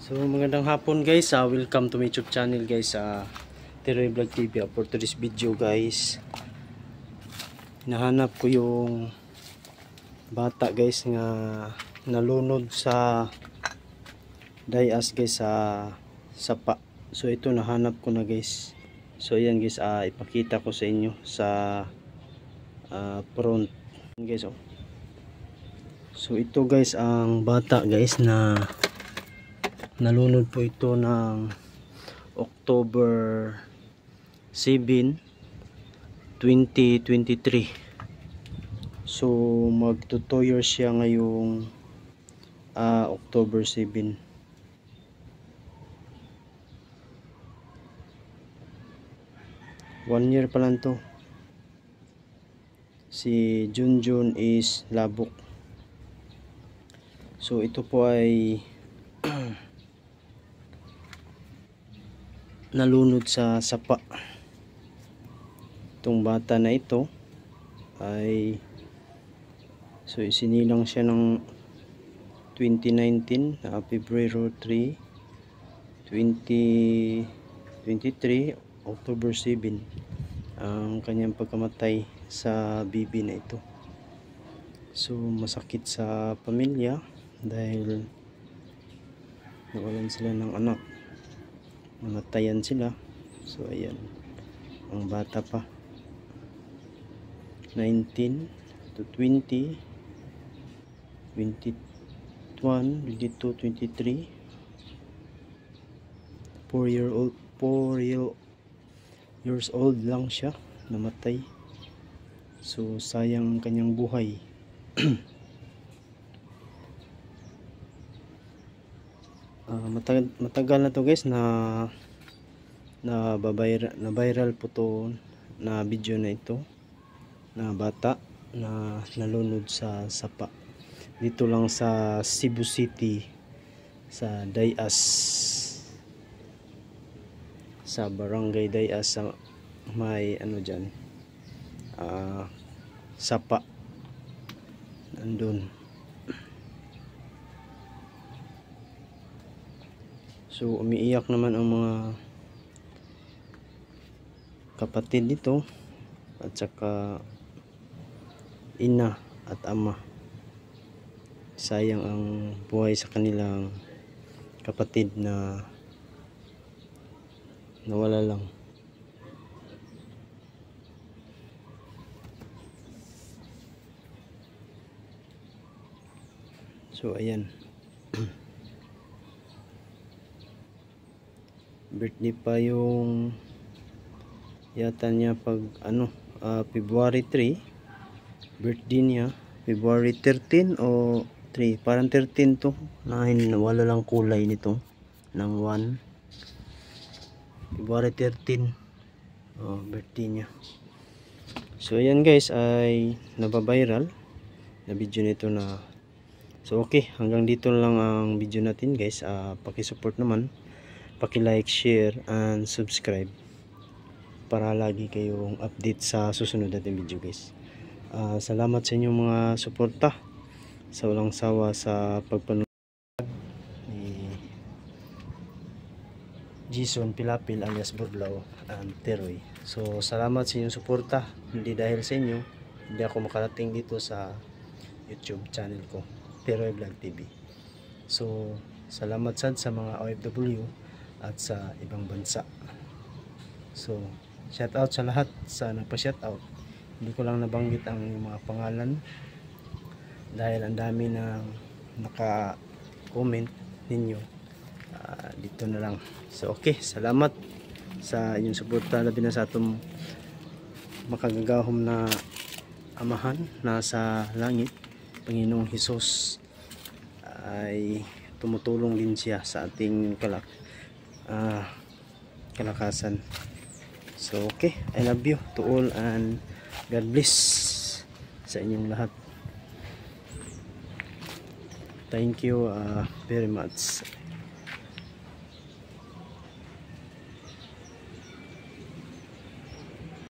So magandang hapon guys, welcome to my YouTube channel guys, Teroy Vlog TV. For today's video guys, hinahanap ko yung bata guys nga nalunod sa dayas guys sa sapa. So ito nahanap ko na guys. So ayan guys, ipakita ko sa inyo sa front guys. So ito guys ang bata guys na nalunod po ito ng October 7, 2023. So magto 2 years siya ngayong October 7. One year pa lang to. Si Junjun is labok. So ito po ay nalunod sa sapa. Itong bata na ito ay isinilang siya ng 2019 February 3, 2023 October 7 ang kanyang pagkamatay sa bibi na ito. So masakit sa pamilya dahil nawalan sila ng anak, namatayan sila. So ayan, ang bata pa 19 to 20, 21, 22, 23, 4 years old lang siya namatay. So sayang ang kanyang buhay. Matagal na to guys na viral po to na video na ito na bata na nalunod sa sapa dito lang sa Cebu City sa Dayas, sa barangay Dayas, sa may dyan sapa nandun. So umiiyak naman ang mga kapatid nito at saka ina at ama. Sayang ang buhay sa kanilang kapatid na nawala lang. So ayan. Birthday pa yung yata niya pag February 3, birthday niya February 13 o 3, parang 13 to, wala lang kulay nito ng 1 February 13 birthday niya. So ayan guys, ay nababiral na video nito na. So okay, hanggang dito lang ang video natin guys. Paki-support naman, paki-like, share and subscribe para lagi kayong update sa susunod natin video guys. Salamat sa inyong mga suporta, sa walang sawa sa pagpanood ni Jason Pilapil alias Budlaw and Teroy. So salamat sa inyong suporta. Hindi dahil sa inyo hindi ako makarating dito sa YouTube channel ko, Teroy Vlog TV. So salamat sad sa mga OFW at sa ibang bansa. So shout out sa lahat sa nagpa-shout out. Hindi ko lang nabanggit ang mga pangalan dahil ang dami na naka-comment ninyo. Dito na lang. So okay, salamat sa inyong suporta, labi na sa atong makagagahom na amahan nasa langit, Panginoong Hesus, ay tumutulong din siya sa ating kalakasan. So okay, I love you to all and God bless sa inyong lahat. Thank you very much.